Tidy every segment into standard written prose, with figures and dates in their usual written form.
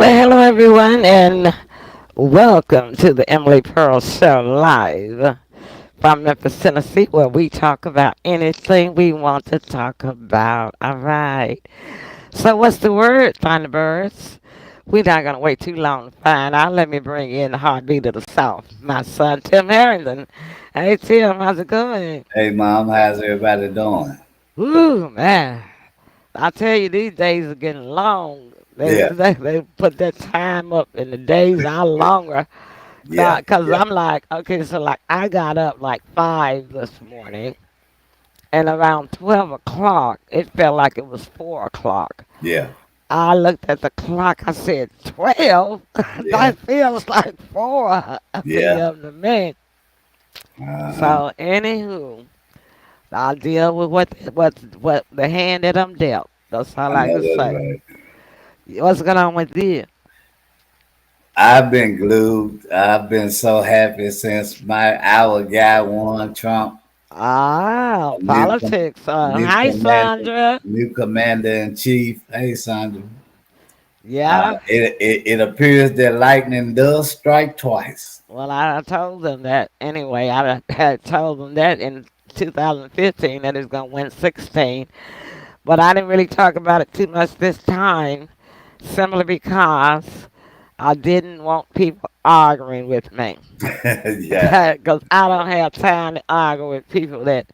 Well, hello everyone, and welcome to the Emily Pearl Show live from Memphis, Tennessee, where we talk about anything we want to talk about. All right. So, what's the word, Thunderbirds? We're not gonna wait too long to find out. Let me bring in the heartbeat of the South, my son Tim Harrington. Hey Tim, how's it going? Hey, Mom, how's everybody doing? Woo, man. I tell you, these days are getting long. They, Yeah, they, they put that time up, and the days are longer. yeah, Cause yeah, I'm like, okay, so like I got up like 5 this morning, and around 12 o'clock, it felt like it was 4 o'clock. yeah, I looked at the clock. I said 12. yeah, That feels like 4 yeah. p.m. to me. Uh-huh. So anywho, I'll deal with what the hand that I'm dealt. That's all I I know can that's say. right. What's going on with you? I've been glued. I've been so happy since our guy won Trump. Ah, New, com- politics. new Hi, commander, Sandra. new commander in chief. Hey, Sandra. Yeah. It appears that lightning does strike twice. Well, I told them that anyway. I had told them that in 2015 that it's going to win 16. But I didn't really talk about it too much this time, simply because I didn't want people arguing with me. Yeah, Because I don't have time to argue with people that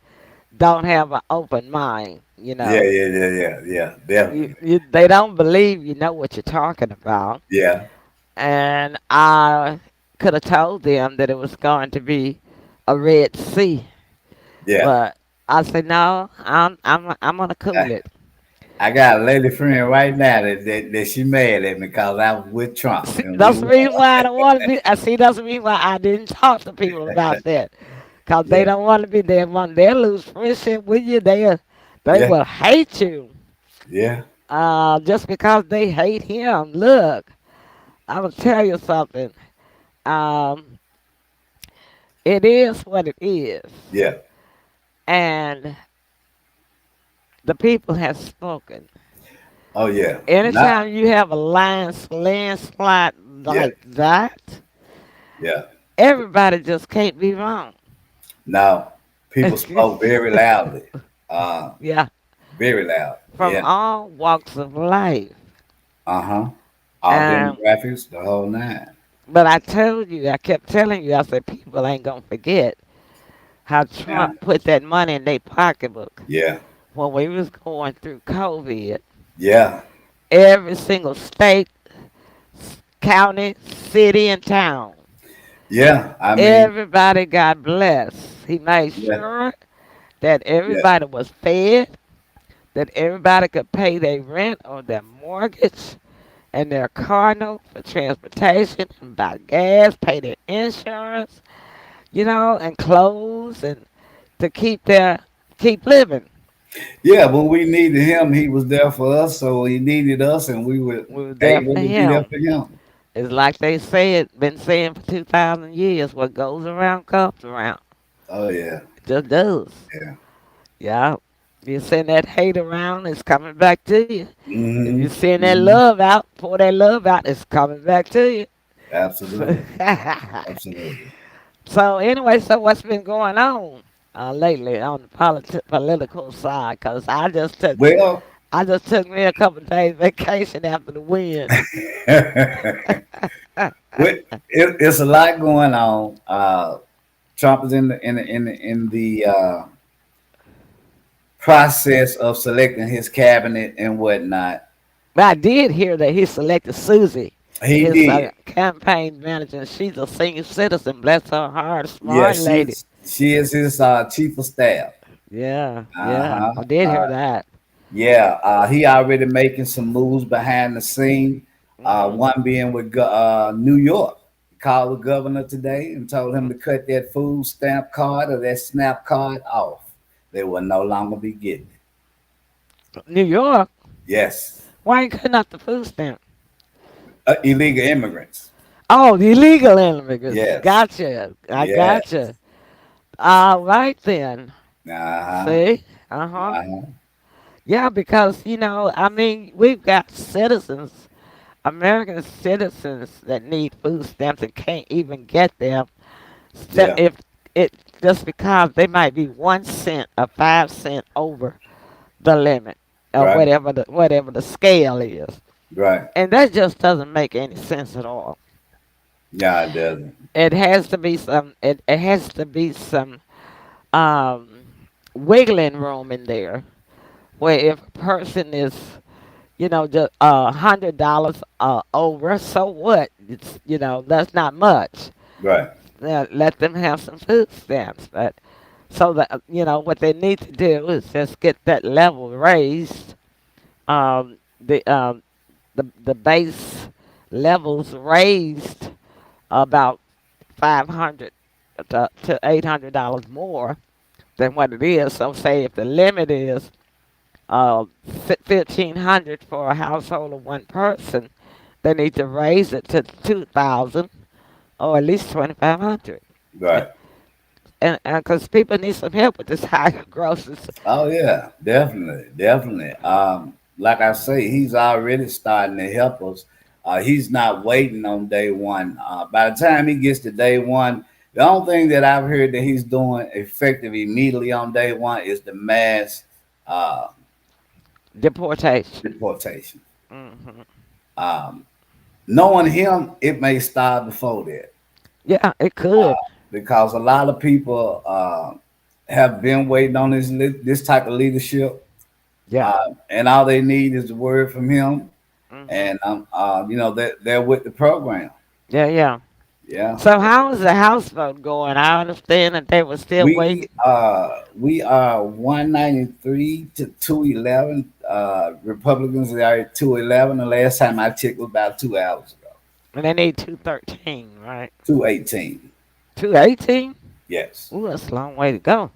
don't have an open mind, you yeah, know. yeah, yeah, yeah, yeah. Definitely. They don't believe you know what you're talking about. Yeah, And I could have told them that it was going to be a Red Sea, yeah. but I said no. I'm gonna cool it. I got a lady friend right now that she mad at me because I was with Trump See, and we that's the won. reason why I don't want to be. I see. That's the reason why I didn't talk to people about that, cause they Yeah, don't want to be there. Want they lose friendship with you. They yeah, will hate you. yeah, Just because they hate him. Look, I will tell you something. Um, it is what it is, yeah. and the people have spoken. Oh yeah, not Anytime you have a landslide yeah, like that, yeah. everybody just can't be wrong. Now people spoke very loudly, uh, Yeah, very loud. from Yeah, all walks of life. uh-huh. All Um, demographics, the whole nine. but I told you, I kept telling you, I said people ain't gonna forget how Yeah, Trump put that money in their pocketbook yeah, when we was going through COVID. yeah, Every single state, county, city, and town. yeah. I mean, Everybody got blessed. He made yeah, sure that yeah, everybody was fed, that everybody could pay their rent or their mortgage and their car note for transportation and buy gas, pay their insurance, and clothes and to keep living. yeah. When we needed him, he was there for us. So he needed us, and we were We were there able for to be there him. for him. It's like they said, been saying for 2,000 years, what goes around comes around. Oh yeah, It just does. yeah. Yeah. If you send that hate around, it's coming back to you. If you Hmm. send that Hmm. love out, pour that love out, it's coming back to you. Absolutely, absolutely. So anyway, so what's been going on lately on the political side? Cause Well, I just took me a couple of days vacation after the win. it's a lot going on. Trump is in the process of selecting his cabinet and whatnot. But I did hear that he selected Susie, He his did. campaign manager. She's a senior citizen. Bless her heart, Yeah, smart lady. she is his chief of staff. Yeah, yeah, Uh-huh. I did hear that. Yeah, he already making some moves behind the scene. Hmm. One being with New York. He called the governor today and told him to cut that food stamp card or that SNAP card off. They will no longer be getting it. New York. Yes, Why ain't cutting off the food stamp? illegal immigrants. Oh, the illegal immigrants. Yes, Gotcha. I yes. gotcha. All right then. Uh-huh. See? Uh huh. Uh-huh. Yeah, because I mean, we've got citizens. American citizens that need food stamps and can't even get them, Yeah. if it just because they might be 1 cent or 5 cent over the limit or Right. whatever the scale is, Right. and that just doesn't make any sense at all. Yeah, it doesn't. It has to be some. It has to be some um, wiggling room in there where if a person is, just $100 over, so what? It's that's not much. Right. Let them have some food stamps, but so that what they need to do is just get that level raised. The the base levels raised about 500 to $800 more than what it is. So say if the limit is 1,500 for a household of one person, they need to raise it to 2,000 or at least 2,500. Right. And because people need some help with this higher grosses. Oh yeah, definitely, definitely. Like I say, he's already starting to help us. He's not waiting on day one. By the time he gets to day one, the only thing that I've heard that he's doing effective immediately on day one is the mass uh, Deportation. deportation. Hmm. Um, Knowing him, it may start before that Yeah, it could. because a lot of people have been waiting on this type of leadership, Yeah. and all they need is the word from him, Hmm. and they're with the program. Yeah, yeah. Yeah, So how is the House vote going? I understand that they were still waiting. we are 193 to 211. Republicans are at 211. The last time I checked was about 2 hours ago. And they need 213, right? 218. 218? Yes. Ooh, that's a long way to go.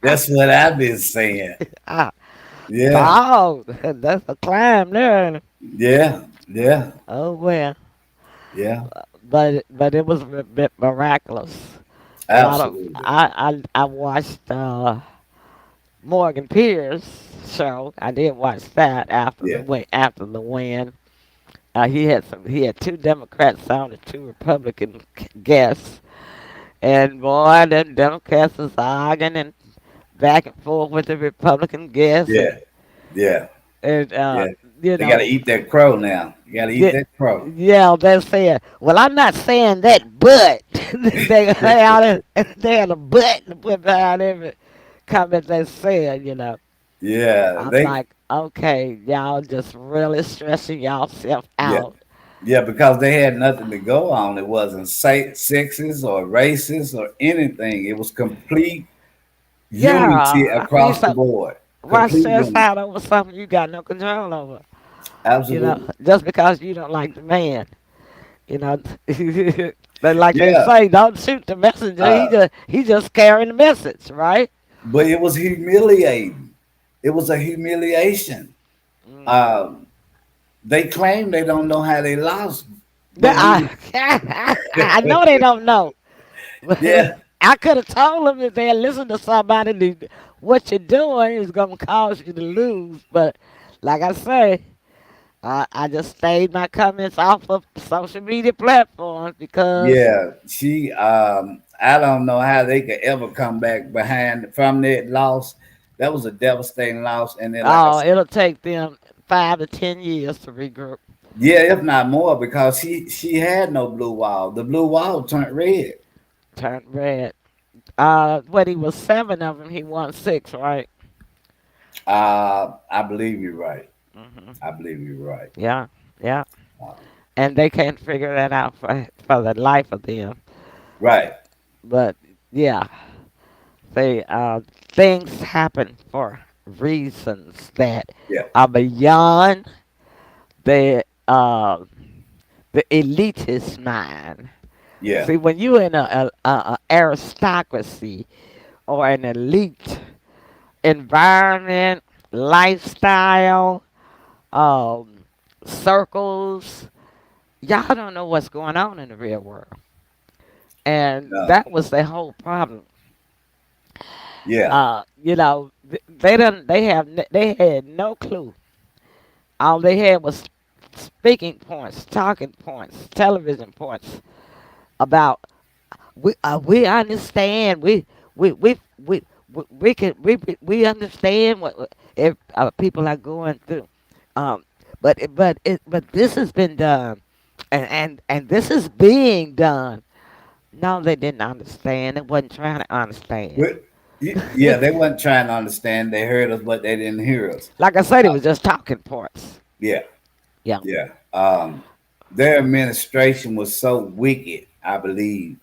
That's what I've been saying. Ah, Yeah, dog, that's a climb there. Ain't it? yeah, yeah, Oh well, yeah. but it was a bit miraculous. A lot of Absolutely. I watched Morgan Pierce show. I did watch that Yeah, after the win. He had two Democrats on and two Republican guests, and boy, the Democrats was arguing and back and forth with the Republican guests, yeah, yeah, and yeah. you They got to know, eat that crow now. You got to eat yeah, that crow. yeah, they said, "Well, I'm not saying that, but they had a but to put behind every comment they said." Yeah, I'm they like, okay, y'all just really stressing y'allself yeah out. yeah because they had nothing to go on. It wasn't sexist or racist or anything. It was complete unity Yeah, I mean, across the so board. why Complete stress unity. out over something you got no control over? Absolutely. Just because you don't like the man. You know, but like they Yeah. say, don't shoot the messenger. Uh, He just carrying the message, right? but it was humiliating. It was a humiliation. Hmm. Um, they claim they don't know how they lost, but we I know they don't know. But yeah. I could have told them if they had listened to somebody, what you're doing is going to cause you to lose. But like I say, I just stayed my comments off of social media platforms because, Yeah, I don't know how they could ever come back behind from that loss. That was a devastating loss. And then, like I oh, said, it'll take them 5 to 10 years to regroup. yeah, if not more, because she had no blue wall. The blue wall turned red. Turned red. When he was seven of them, he won six, right? I believe you're right. Hmm. I believe you're right. Yeah, yeah. Uh, And they can't figure that out for the life of them. right. But yeah, they things happen for reasons that Yeah. are beyond the elitist mind. Yeah. See, when you're in a aristocracy or an elite environment, lifestyle, um, circles, y'all don't know what's going on in the real world, and No. that was the whole problem. Yeah. They don't. They had no clue All they had was speaking points, talking points, television points about we understand we can we understand what if people are going through. Um, but this has been done, and this is being done. No, they didn't understand. They wasn't trying to understand. We- yeah, they wasn't trying to understand. They heard us, but they didn't hear us. Like I said, it was just talking points. Yeah, Yeah. yeah. Their administration was so wicked, I believe,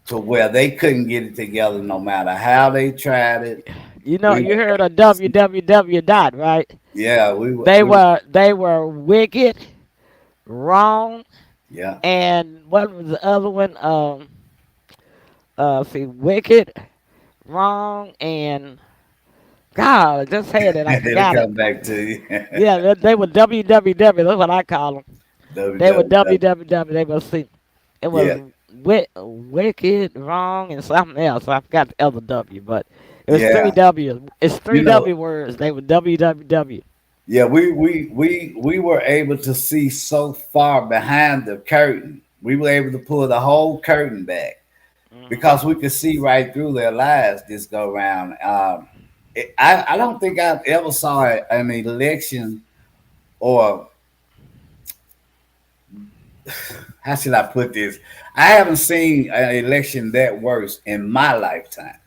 to where they couldn't get it together no matter how they tried it. You know, We you were heard able of to see, www dot, right? yeah, we were, They were wicked, wrong, yeah. and what was the other one? See, wicked, wrong, and God, I just had it. I It'll forgot it. come back to you. Yeah, they were www. That's what I call them. They were www. www. They were see. It was Yeah, wicked, wrong, and something else. I forgot the other W, but it was three yeah. W. It's You three know, W words. They were www. yeah. We were able to see so far behind the curtain. We were able to pull the whole curtain back Hmm. because we could see right through their lives this go round. I don't think I've ever saw an election, or how should I put this? I haven't seen an election that worse in my lifetime,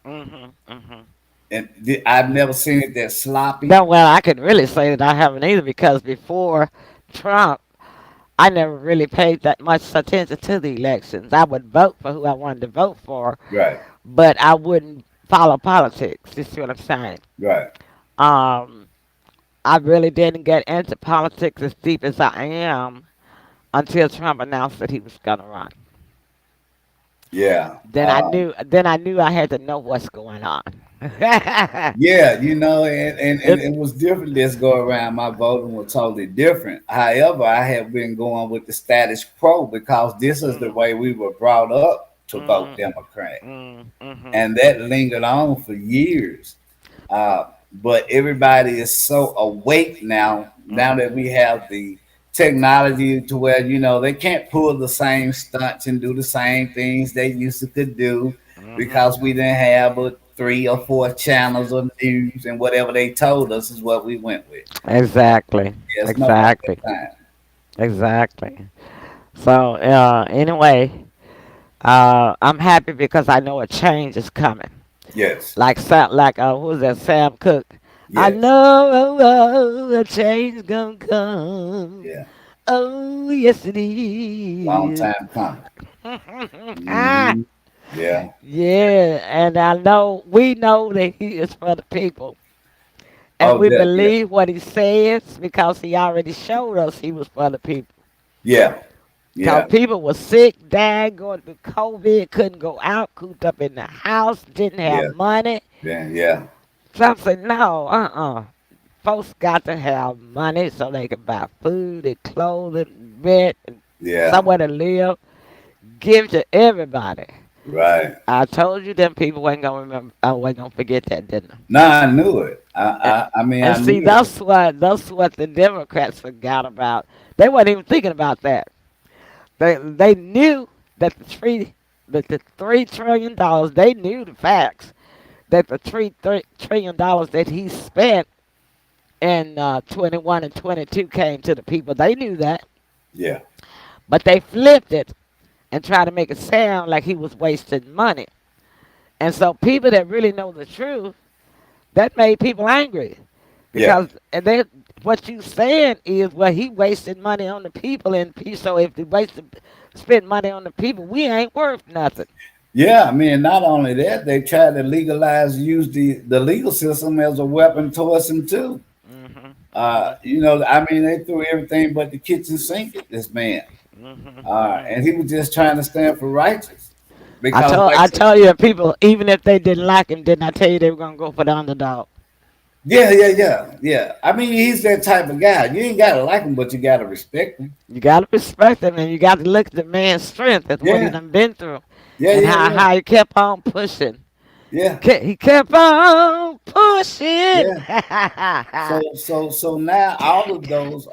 Hmm. Hmm. and I've never seen it that sloppy. No, well, I can really say that I haven't either because before Trump, I never really paid that much attention to the elections. I would vote for who I wanted to vote for, Right, but I wouldn't follow politics. You see what I'm saying? right. Um, I really didn't get into politics as deep as I am until Trump announced that he was gonna run. Yeah. Then I knew I had to know what's going on. Yeah, and It, it was different this go around. My voting was totally different. However, I have been going with the status quo because this is the mm, way we were brought up to vote mm, Democrat. mhm, And that lingered on for years. But everybody is so awake now that mhm, we have the technology to where, they can't pull the same stunts and do the same things they used to could do mhm. because we didn't have but 3 or 4 channels of news, and whatever they told us is what we went with. Exactly, Yes, no at exactly, that time. exactly. So anyway, I'm happy because I know a change is coming. Yes, Who's that? Sam Cooke. I yes, know a change gonna come. yeah. Oh yes it Long is. time coming. Ah, Hmm. Yeah. yeah, and we know that he is for the people. And Oh, we that, yeah, believe what he says because he already showed us he was for the people. yeah, Because yeah, people were sick, dying, going through COVID, couldn't go out, cooped up in the house, didn't have yeah, money. yeah, yeah, Some said, no, folks got to have money so they can buy food and clothing, rent, and yeah. somewhere to live. Give to everybody. Right. I told you them people ain't gonna remember. I wasn't gonna forget that, didn't No, I knew it. I? I mean, And I see, knew it. that's what the Democrats forgot about. They weren't even thinking about that. They knew that the $3 trillion. They knew the facts that the $3 trillion that he spent in 21 and 22 came to the people. They knew that, Yeah, but they flipped it and tried to make it sound like he was wasting money. And so people that really know the truth, that made people angry yeah, because and they what you saying is well he wasted money on the people and so if they spend money on the people we ain't worth nothing. yeah. I mean, not only that, they tried to legalize, use the legal system as a weapon towards him too. Mhm. Mhm. I mean, they threw everything but the kitchen sink at this man, Mhm. and Mhm. he was just trying to stand for righteous I because, told like I I said, told you people even if they didn't like him, didn't I tell you they were gonna go for the underdog? yeah, yeah, yeah, yeah. I mean, he's that type of guy. You ain't gotta like him, but you gotta respect him. You gotta respect him and you gotta look at the man's strength. That's what he Yeah, done been through yeah, and yeah, how yeah, how he kept on pushing. Yeah, He kept on pushing. yeah. So now all of those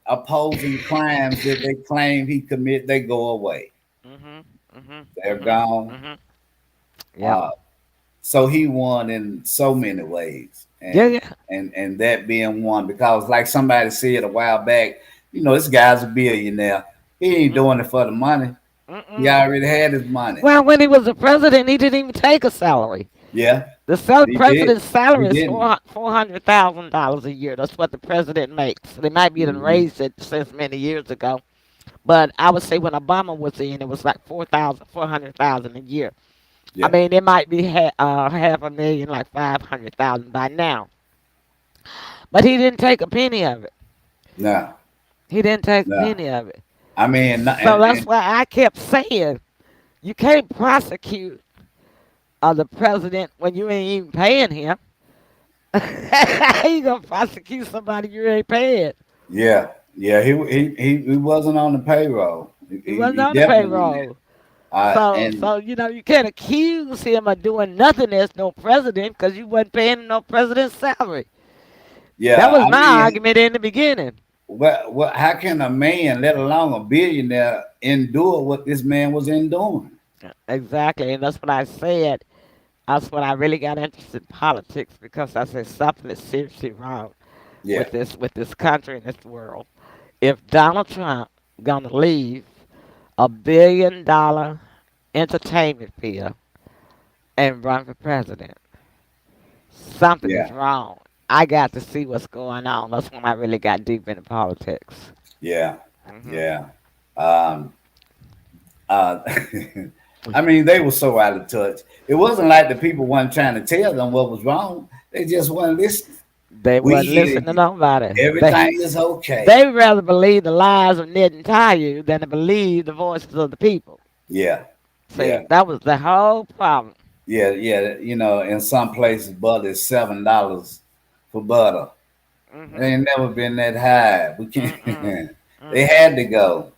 opposing crimes that they claim he commit, they go away. Mhm. Mhm. They're Mhm. gone. Mhm. Yep. Uh, so he won in so many ways, Yeah. and Yeah. and that being one because, like somebody said a while back, this guy's a billionaire. He ain't Mm. doing it for the money. He Mm-mm. already had his money. Well, when he was a president, he didn't even take a salary. Yeah, The he did. president's He salary is didn't. $400,000 a year. That's what the president makes. They might be done Hmm. raised it since many years ago, but I would say when Obama was in, it was like 400,000 a year. I Yeah. mean, it might be half a million, like 500,000 by now. But he didn't take a penny of it. No. He didn't take a No. penny of it. I mean, So that's why I kept saying you can't prosecute the president when you ain't even paying him. How you gonna prosecute somebody you ain't paying? yeah, yeah. He wasn't on the payroll. He wasn't He on the definitely wasn't. payroll. So, And so you can't accuse him of doing nothing as no president because you wasn't paying him no president's salary. That yeah, was I my mean, argument in the beginning. what? How can a man, let alone a billionaire, endure what this man was enduring? Exactly, and that's what I said. That's when I really got interested in politics because I said something is seriously wrong Yeah, with this country and this world. If Donald Trump gonna leave $1 billion entertainment fee and run for president, something is yeah, wrong. I got to see what's going on. That's when I really got deep into politics. yeah, Hmm. yeah. Um, uh, I mean, they were so out of touch. It wasn't like the people weren't trying to tell them what was wrong. They just weren't listening. They We wasn't here, listening to nobody. everything is okay. They rather believe the lies of Ned and Tayu than to believe the voices of the people. Yeah, See, yeah. that was the whole problem. Yeah, yeah. In some places, butter is $7 for butter. It Mhm. ain't never been that high. We Mm-mm. can't. They Mm-mm. had to go.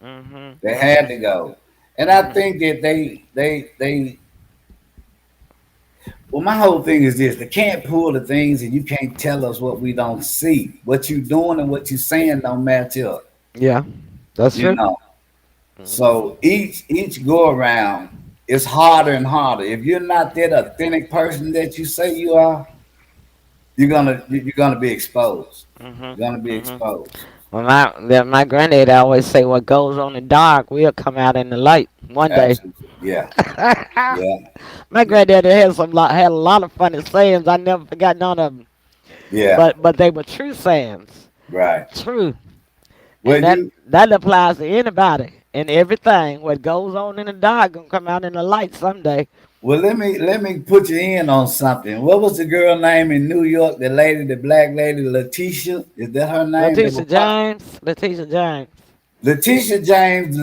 Mhm. They had Mhm. to go. And I Mhm. think that they. Well, my whole thing is this: they can't pull the things, and you can't tell us what we don't see. What you doing and what you saying don't match up. Yeah, that's You true. know. Mhm. So each go around is harder and harder. If you're not that authentic person that you say you are, you're gonna be exposed. Mhm. You're gonna be Mhm. exposed. Well, my granddad always say, "What goes on in the dark will come out in the light one day." Absolutely. Yeah. Yeah. My Yeah. granddad had a lot of funny sayings. I never forgot none of them. Yeah. But they were true sayings, Right. true, and Well, you that applies to anybody and everything. What goes on in the dark gonna come out in the light someday. well let me put you in on something. What was the girl name in New York? The black lady, Letitia. Is that her name? That was Letitia James. Letitia James.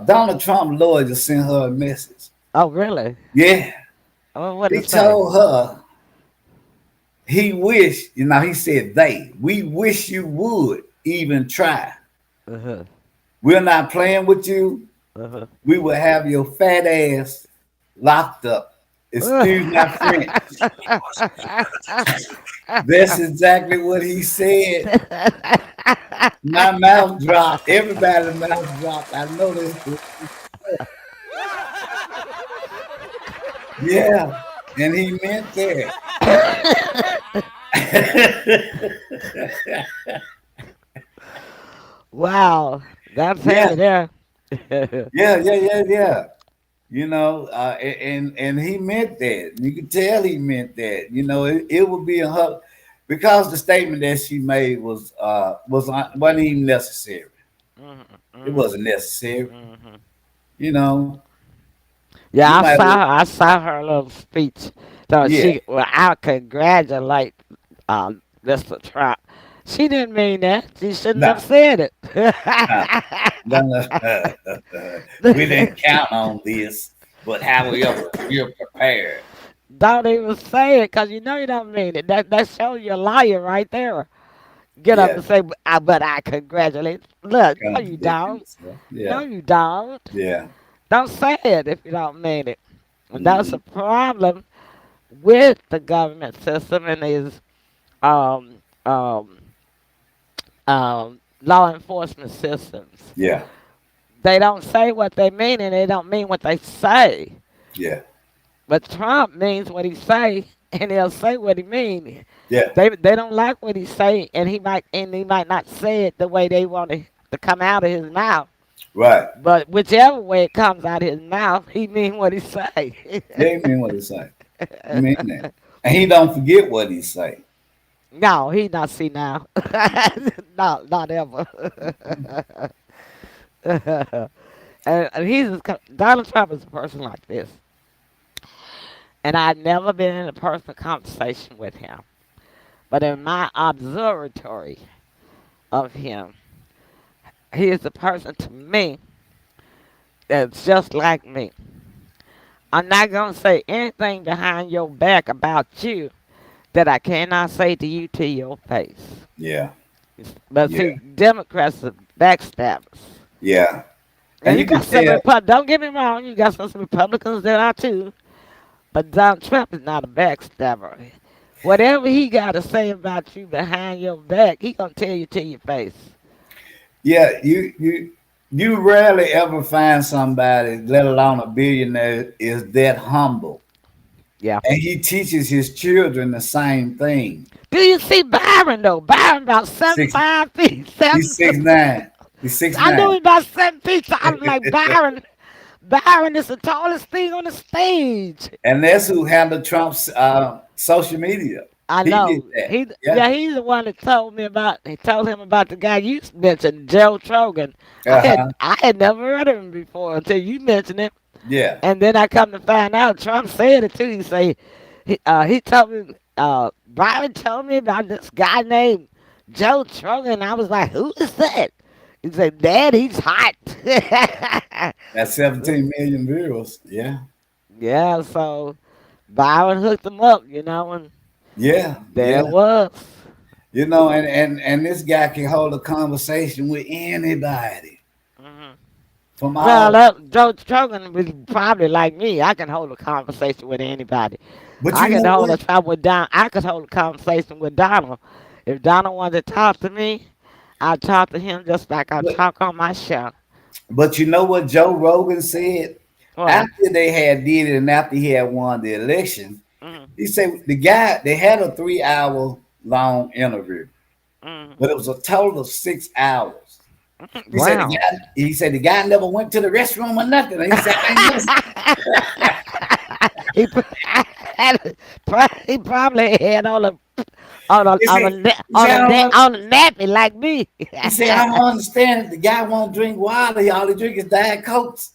Donald Trump lawyer just sent her a message. Oh, really? Yeah. Oh, what He to say? told her he wished, he said we wish you would even try. Uh huh. We're not playing with you. Uh We will have your fat ass locked up. Excuse my French. That's exactly what he said. huh. My mouth dropped. Everybody's mouth dropped. I know this. Yeah. And he meant that. Wow, that's Yeah. heavy there. Yeah. Yeah. Yeah. Yeah. And he meant that. You could tell he meant that. It would be a hug because the statement that she made wasn't even necessary. Mhm, It mhm, wasn't necessary. mhm. You know, you Yeah, might. I saw her little speech. So Yeah. I congratulate Mr. Trump. She didn't mean that. She shouldn't No. have said it. No. No, no. We didn't count on this, but however, we're prepared. Don't even say it, cause you know you don't mean it. That shows you're a liar right there. Get up Yeah. and say, but I congratulate. Look, no, you don't. Contradicting yourself. No, Yeah. you don't. Yeah. Don't say it if you don't mean it. And that's Hmm. a problem. with the government system and his um, um, law enforcement systems. Yeah, They don't say what they mean and they don't mean what they say. yeah, But Trump means what he say and he'll say what he mean. yeah. They don't like what he say and he might not say it the way they want it to come out of his mouth. Right. But whichever way it comes out of his mouth, he mean what he say. Yeah, he mean what he say. He mean that. And he don't forget what he say. No, he not see now. No, not ever. And Donald Trump is a person like this. And I've never been in a personal conversation with him. But in my observatory of him, he is a person to me that's just like me. I'm not going to say anything behind your back about you that I cannot say to you to your face. Yeah, But see, yeah, Democrats are backstabbers. yeah. And And you you can got some tell. Don't get me wrong, you got some Republicans that are too. But Donald Trump is not a backstabber. Whatever he got to say about you behind your back, he gonna tell you to your face. Yeah, you rarely ever find somebody, let alone a billionaire, is that humble. Yeah. And he teaches his children the same thing. Do you see Byron though? Byron about seven Six, five feet, seven. he's 6'9". He's six I knew he nine. about 7 feet. So I'm like Byron. Byron is the tallest thing on the stage. And that's who handled Trump's social media. I He did know. that. Yeah. He's the one that told me about. He told him about the guy you mentioned, Joe Trogan. Uh-huh. I had never heard of him before until you mentioned him, Yeah. and then I come to find out Trump said it too. He told me Byron told me about this guy named Joe Trogan. I was like, who is that? He said, Dad, he's hot. That's 17 million viewers. Yeah. Yeah, so Byron hooked him up, and Yeah. there it Yeah. was. And this guy can hold a conversation with anybody Mhm. from Well, all. Joe Trogan was probably like me. I can hold a conversation with anybody. But I you can know hold what? a talk with Don. I could hold a conversation with Donald. If Donald wanted to talk to me, I'd talk to him just like I But, talk on my show. but you know what Joe Rogan said Well, after they had did it and after he had won the election? mm, He said the guy they had a 3 hour long interview, mm, but it was a total of 6 hours. wow. He said the guy never went to the restroom or nothing. And he said, man, listen. he, he probably had He said, he said, on a nappy like me. he said, I don't understand it. The guy won't drink water. All he drink is Diet Cokes.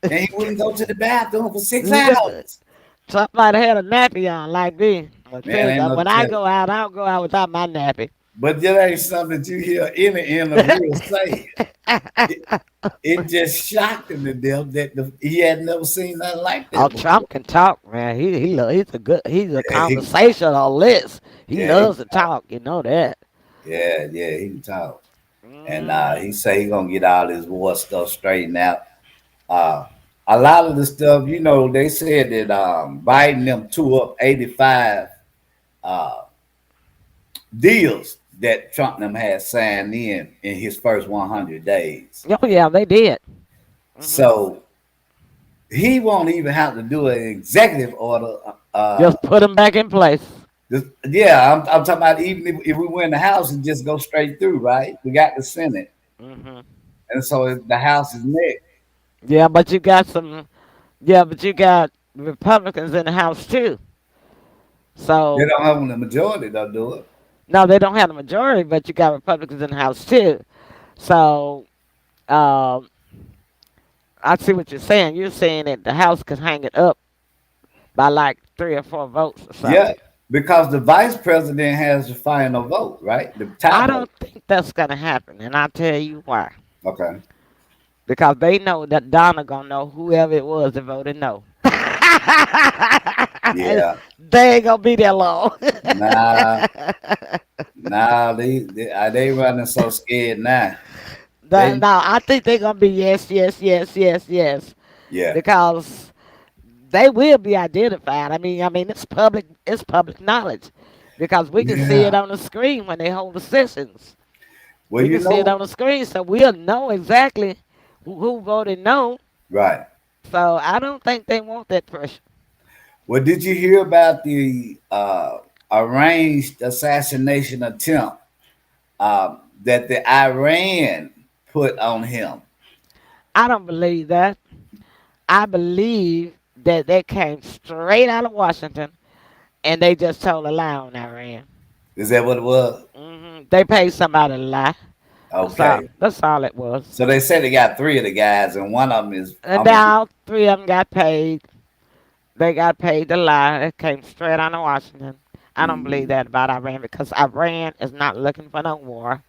And he wouldn't go to the bathroom for 6 hours. Somebody had a nappy on like me. I Man, tell you, ain't no when I telling. go out, I don't go out without my nappy. But that ain't something that you hear any interviewer say. It, it just shocked him to death that he had never seen nothing like Oh, that before. Trump can talk, man. He's a Yeah, conversationalist. He yeah, he loves to talk. You know that. yeah, he can talk. And Mm, he say he gonna get all his war stuff straightened out. Uh, a lot of the stuff, they said that Biden them tore up 85 uh, deals that Trump them had signed in his first 100 days. oh yeah, they did. Hmm. So he won't even have to do an executive order. Just put them back in place. Yeah, I'm talking about even if we win the House and just go straight through, right? We got the Senate, Hmm. and so the House is next. Yeah, but you got some. Yeah, but you got Republicans in the House too. They So don't have the majority, they'll do it. no, they don't have the majority, but you got Republicans in the House too. So um, I see what you're saying. You're saying that the House could hang it up by like 3 or 4 votes or Yeah, something. because the vice president has the final vote, right? The I tie vote. don't think that's gonna happen, and I'll tell you why. Okay. Because they know that Donna gonna know whoever it was that voted no. Yeah. They ain't gonna be there long. Nah, nah, they running so scared now. They No, I think they're gonna be yes, yes, yes, yes, yes. yeah, Because they will be identified. I mean, it's public knowledge because we can see it Yeah. on the screen when they hold the sessions. Well, We you can see it know, on the screen, so we'll know exactly who voted no. right. So I don't think they want that pressure. Well, did you hear about the arranged assassination attempt that the Iran put on him? I don't believe that. I believe that they came straight out of Washington and they just told a lie on Iran. Is that what it was? They paid somebody to lie. That's all. Okay. That's all it was. So they said they got three of the guys, and one of them is And now three of them got paid. They got paid to lie. It came straight out of Washington. I don't believe Mhm. that about Iran because Iran is not looking for no war.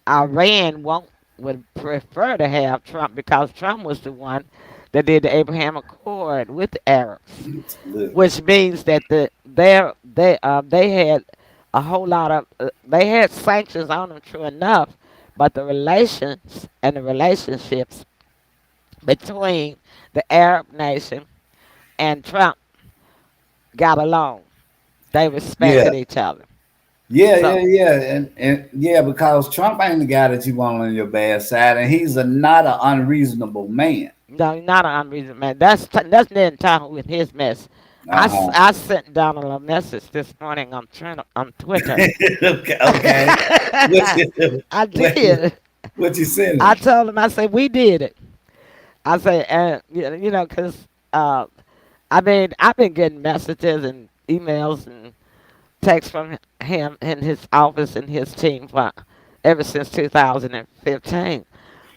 Iran won't would prefer to have Trump because Trump was the one that did the Abraham Accord with the Arabs, Look, which means that they had a whole lot of they had sanctions on them, true enough, but the relations and the relationships between the Arab nation and Trump got along. They yeah, respected each other. yeah, So yeah, and yeah, because Trump ain't the guy that you want on your bad side, and he's not an unreasonable man. no, not an unreasonable man. That's Netanyahu with his mess. Uh huh. I sent Donald a message this morning on Twitter. Okay, okay. What you, I what you, did. what you sending I him? told him. I said we did it. I said, because I've been getting messages and emails and texts from him in his office and his team for ever since 2015.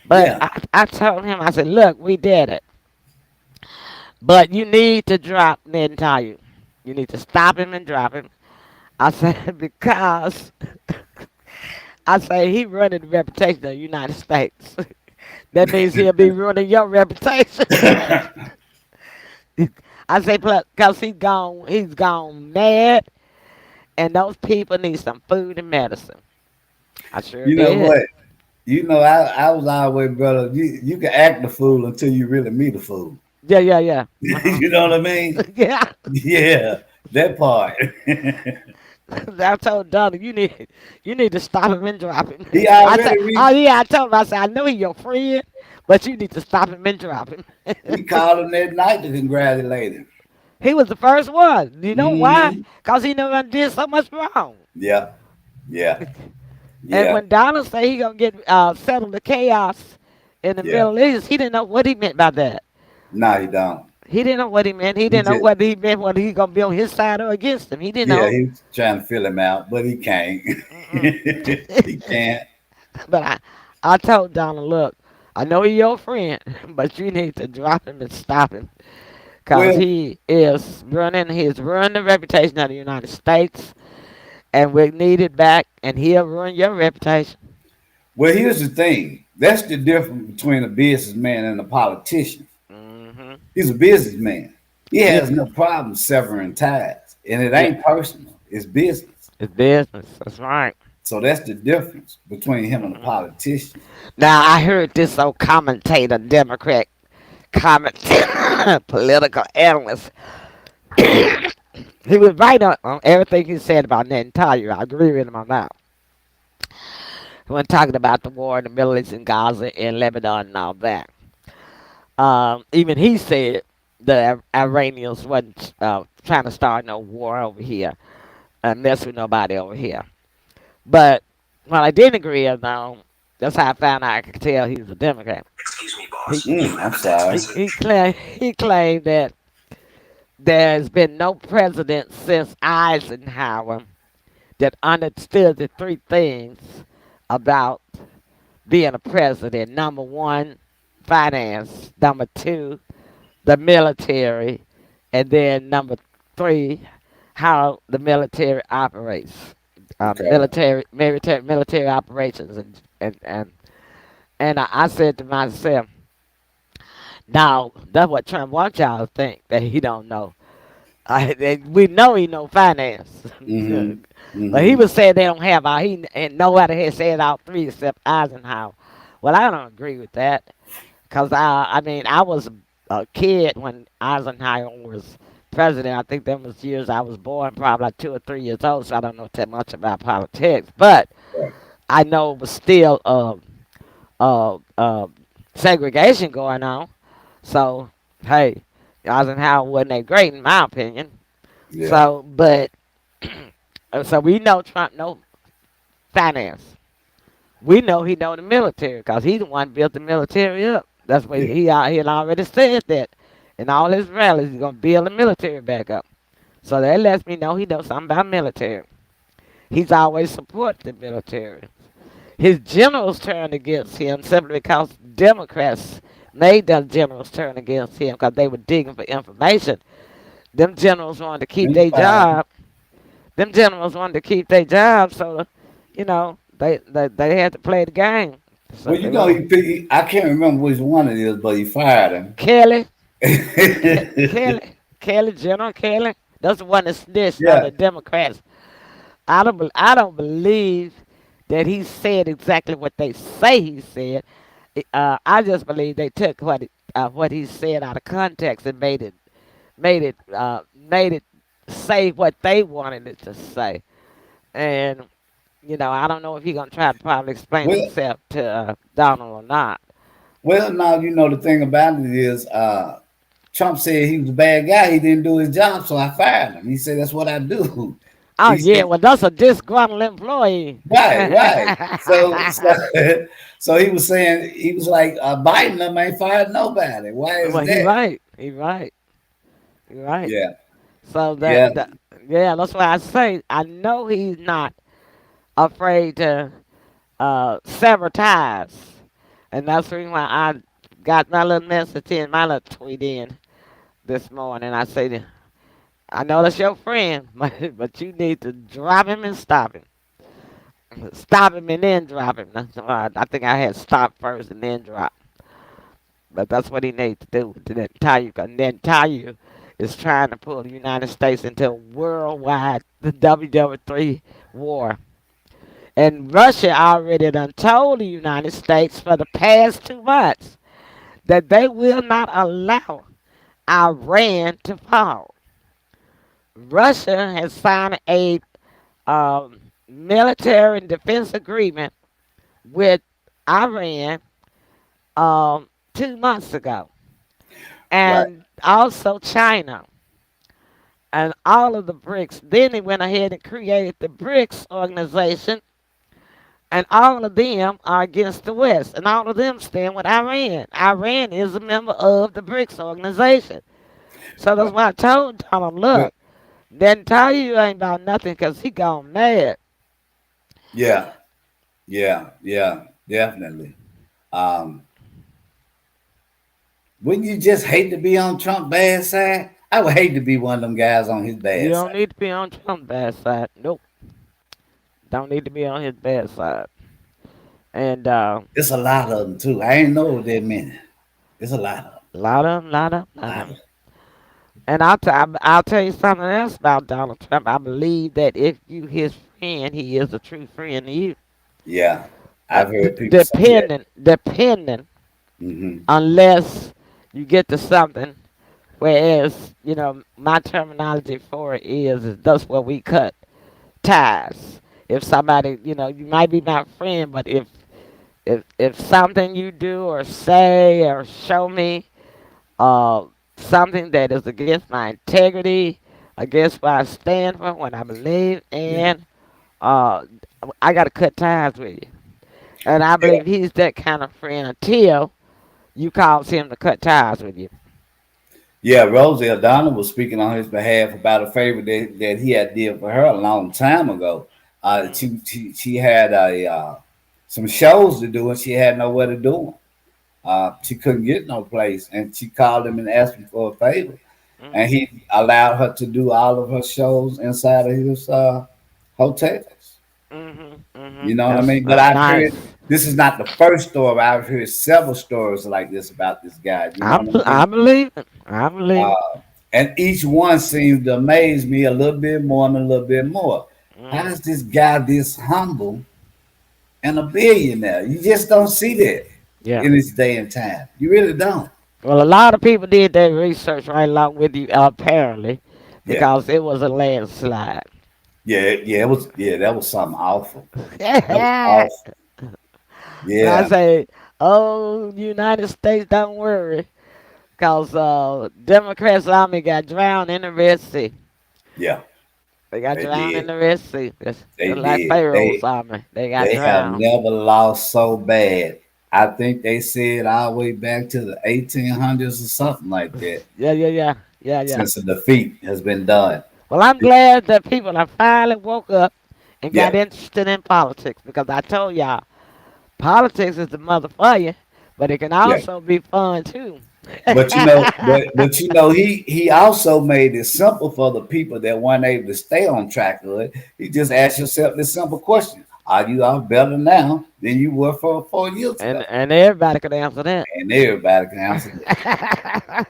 But Yeah. I told him, I said, look, we did it. But you need to drop Netanyahu. You need to stop him and drop him. I said, because I say he running the reputation of the United States. That means he'll be ruining your reputation. I say, because he's gone mad, and those people need some food and medicine. I sure You know did. what? You know, I was always, brother. You can act the fool until you really meet a fool. Yeah, yeah, yeah. Uh-huh. You know what I mean? Yeah. Yeah, that part. I told Donna, you need to stop him and drop him. He I said, already oh reached. yeah, I told him, I said, I know he's your friend, but you need to stop him and drop him. We called him that night to congratulate him. He was the first one. You know why? Hmm. Because he never did so much wrong. Yeah, yeah, And yeah, when Donald said he gonna get settle the chaos in the yeah. Middle East, he didn't know what he meant by that. No, he don't. He didn't know what he meant. He He didn't know just, whether he meant whether he gonna be on his side or against him. He didn't yeah, know. he's trying to fill him out, but he can't. Mm-mm. He can't. But I told Donald, look, I know he's your friend, but you need to drop him and stop him. Because Well, he's ruining the reputation of the United States, and we need it back, and he'll ruin your reputation. well, here's the thing. That's the difference between a businessman and a politician. Hmm. He's a businessman. He Yeah, has no problem severing ties, and it yeah, ain't personal. It's business. it's business. That's right. So that's the difference between him and a Hmm. politician. Now, I heard this old commentator, Democrat commentator, political analyst. He was right on everything he said about Netanyahu. I agree with him on that. When talking about the war in the Middle East and Gaza and Lebanon and all that. Even he said the Iranians wasn't trying to start no war over here and mess with nobody over here. But what I didn't agree on, though, that's how I found out I could tell he was a Democrat. Excuse me, He boss. I'm I have a text sorry. message. he claimed that there's been no president since Eisenhower that understood the three things about being a president. Number one, finance. Number two, the military. And then number three, how the military operates. Okay. Military operations. And I said to myself, now, that's what Trump wants y'all to think, that he don't know. We know he know finance. Mm-hmm. But he Mm-hmm. was saying they don't have all. And nobody had said all three except Eisenhower. Well, I don't agree with that. Because, I mean, I was a kid when Eisenhower was president. I think them was years I was born, probably like 2 or 3 years old. So I don't know that much about politics, but Right. I know it was still uh, uh, segregation going on. So hey, Eisenhower wasn't that great in my opinion. Yeah. So, but so we know Trump know finance. We know he know the military because he the one built the military up. That's what Yeah. he had already said that in all his rallies he's gonna build the military back up. So that lets me know he knows something about military. He's always supported the military. His generals turned against him simply because Democrats made them generals turn against him because they were digging for information. Them generals wanted to keep He's their fine. job. Them generals wanted to keep their job, so they had to play the game. So Well, you they know, were I can't remember which one it is, but he fired him. Kelly, Kelly, General Kelly. That's the one that snitched on Yeah. the Democrats. I don't believe that he said exactly what they say he said. I just believe they took what he said out of context and made it say what they wanted it to say. And I don't know if he's gonna try to probably explain Well, himself to Donald or not. well, now you know the thing about it is, Trump said he was a bad guy. He didn't do his job, so I fired him. He said that's what I do. Oh He yeah, said, well that's a disgruntled employee. right, right. So he was saying he was like Biden them ain't fired nobody. Why is Well, he that? right. He right. He right. Yeah, So yeah, yeah, that's why I say I know he's not afraid to sever ties, and that's the reason why I got my little message in, my little tweet in this morning. I say, I know that's your friend, but you need to drop him and stop him. Stop him and then drop him. I think I had stop first and then drop. But that's what he needs to do to Netanyahu. Because Netanyahu is trying to pull the United States into a worldwide the WW3 war. And Russia already done told the United States for the past 2 months that they will not allow Iran to fall. Russia has signed a military and defense agreement with Iran 2 months ago. right. And also China and all of the BRICS. Then they went ahead and created the BRICS organization, and all of them are against the West, and all of them stand with Iran. Iran is a member of the BRICS organization. So that's Well, why I told Donald, well, look, then tell you ain't about nothing because he gone mad. yeah, yeah, definitely. Um, wouldn't you just hate to be on Trump's bad side? I would hate to be one of them guys on his You bad don't side. need to be on Trump's bad side. Nope. Don't need to be on his bad side. And It's a lot of them too. I ain't know that many. It's a lot of them. lot of them, lot of them, lot of Lot them. of And I'll tell you something else about Donald Trump. I believe that if you his friend, he is a true friend to you. Yeah, I've heard people say that. Depending, Hmm. unless you get to something. Whereas, my terminology for it is that's where we cut ties. If somebody, you might be my friend, but if something you do or say or show me uh, something that is against my integrity, against what I stand for, what I believe Yeah, in, uh, I got to cut ties with you. And I yeah, believe he's that kind of friend until you cause him to cut ties with you. yeah. Rosie O'Donnell was speaking on his behalf about a favor that he had did for her a long time ago. Mm, She had a some shows to do and she had nowhere to do them. She couldn't get no place, and she called him and asked him for a favor, and mm-hmm, he allowed her to do all of her shows inside of his hotels. mm-hmm, You mm-hmm. know what I That's mean? But that's I've nice. heard this is not the first story. I've heard several stories like this about this guy. You know what I I mean? believe it. I believe it. And each one seems to amaze me a little bit more and a little bit more. How Mm, is this guy this humble and a billionaire? You just don't see that yeah. in this day and time. You really don't. Well, a lot of people did their research right along with you, apparently, Yeah, because it was a landslide. yeah, it was. Yeah, that was something awful. That was When awful. I Yeah, say, oh, United States, don't worry, because Democrats' army got drowned in the Red Sea. yeah, They got they drowned in did. the Red Sea. They Just like did. Pharaoh's army. They got They have drowned. never lost so bad. I think they said all the way back to the 1800s or something like that Yeah, yeah, yeah. Yeah, yeah. since a defeat has been done. Well, I'm glad that people have finally woke up and got Yeah, interested in politics because I told y'all, politics is the mother for you, but it can yeah. also be fun too. But he also made it simple for the people that weren't able to stay on track of it. He just asked yourself this simple question: are you out better now than you were for 4 years ago? And everybody could answer that. And everybody can answer that.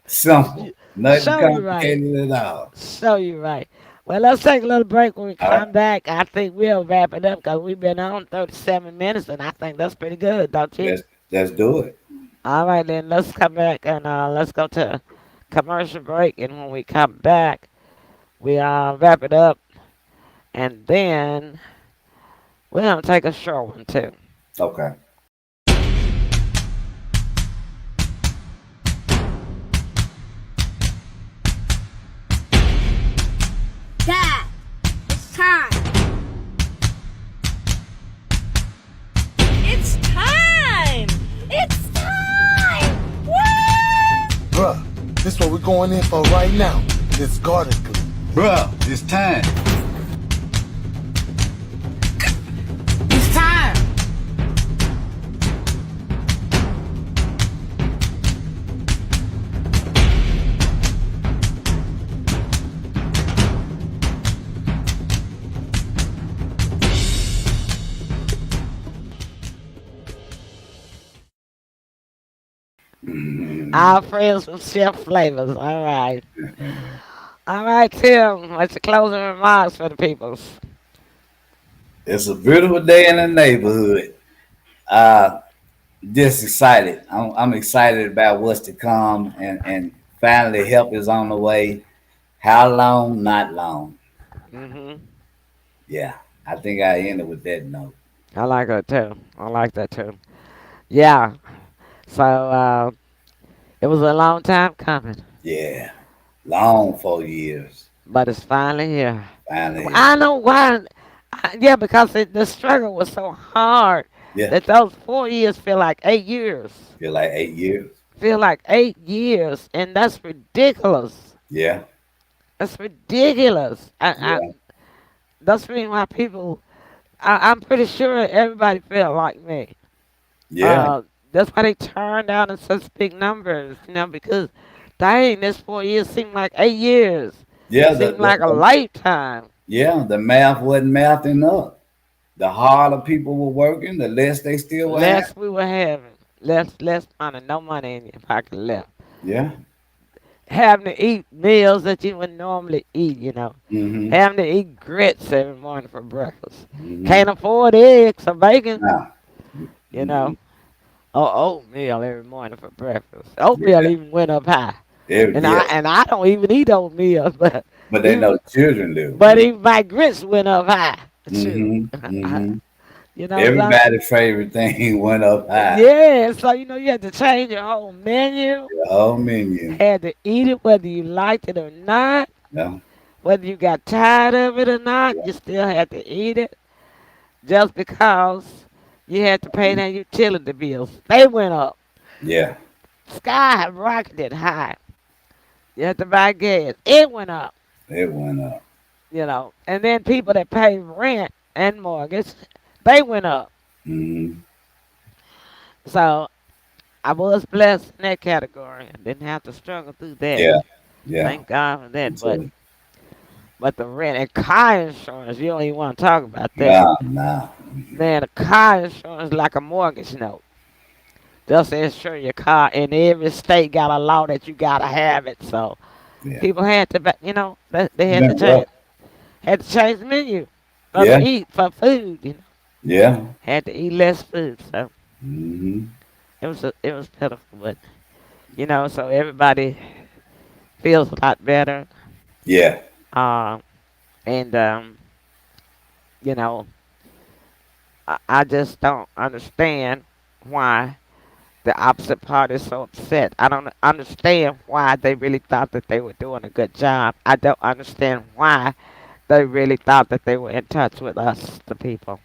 Simple, nothing So you right. complicated at all. So you right. Well, let's take a little break. When we All right, come back, I think we'll wrap it up because we've been on 37 minutes, and I think that's pretty good, don't you? let's do it. All right, then let's come back and let's go to commercial break. And when we come back, we wrap it up, and then we're gonna take a short one too. Okay. Dad, it's time. It's time! It's time! Woo! Bruh, this what we're going in for right now. This garden glue. Bruh, it's time. It's time! Our friends from Chef Flavors. All right, Tim. What's your closing remarks for the peoples? It's a beautiful day in the neighborhood. Uh, just excited. I'm excited about what's to come, and finally help is on the way. How long? Not long. Hmm. Yeah, I think I ended with that note. I like that too. I like that too. Yeah. So it was a long time coming, Yeah, long 4 years. but it's finally here. Finally here. I know why. Yeah, because the struggle was so hard Yeah, that those 4 years feel like 8 years. feel like 8 years. Feel like 8 years, and that's ridiculous. Yeah, That's ridiculous. yeah, That's the reason why people. I'm pretty sure everybody felt like me. yeah, Uh, that's why they turned out in such big numbers, because dang, this 4 years seemed like 8 years. yeah. Seemed like a lifetime. Yeah, the math wasn't mathing up. The harder people were working, the less they still were having. Less we were having. Less money, no money in your pocket left. Yeah. Having to eat meals that you would normally eat. Mm-hmm. Having to eat grits every morning for breakfast. Mm-hmm. Can't afford eggs or bacon, Nah. you Mm-hmm. know. Or oatmeal every morning for breakfast. Oatmeal Yeah. even went up high. And I Yeah. and I don't even eat oatmeal, but But they even know children do. but even my grits went up high. Shoot. Mm-hmm. Mm-hmm. So Everybody's favorite thing went up high. yeah, so you had to change your whole menu. The whole menu. Had to eat it whether you liked it or not. Yeah. Whether you got tired of it or not, you still had to eat it just because you had to pay their utility bills. They went up. Yeah. Sky had rocketed high. You had to buy gas. It went up, It went up. And then people that pay rent and mortgage, they went up. Mm-hmm. So I was blessed in that category. I didn't have to struggle through that. Yeah. Yeah. Thank God for that. But So, but the rent and car insurance, you don't even want to talk about that. nah. Man, a car insurance is like a mortgage note. Just to insure your car. And every state got a law that you gotta have it. So Yeah. people had to, they had to Remember change, that? had to change the menu for Yeah. eat for food. Yeah. Had to eat less food. So Mm-hmm. it was pitiful, but so everybody feels a lot better. Yeah. Um, and you know, I just don't understand why the opposite party is so upset. I don't understand why they really thought that they were doing a good job. I don't understand why they really thought that they were in touch with us, the people.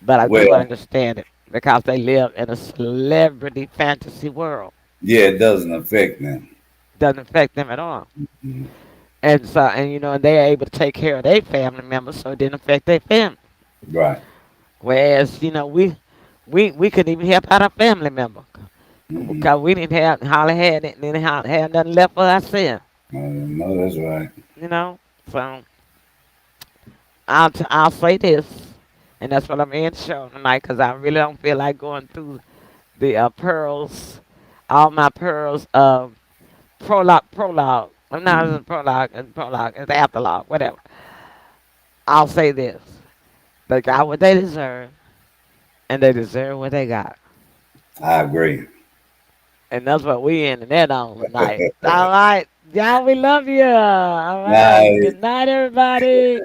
But I do Well, understand it because they live in a celebrity fantasy world. yeah, it doesn't affect them. Doesn't affect them at all. Mhm. And so, and they're able to take care of their family members, so it didn't affect their family. Right. Whereas, we couldn't even help out a family member Hmm. because we didn't have hardly had it, and then hardly had nothing left for ourselves. No, that's right. You know, so I'll say this, and that's what I'm in show tonight because I really don't feel like going through the pearls, all my pearls of prologue. I'm not Mhm. in prologue and prologue and afterlog, whatever. I'll say this: they got what they deserve, and they deserve what they got. I agree. And that's what we in the net on tonight. All right. Y'all, we love you. All right. Nice. Good night, everybody.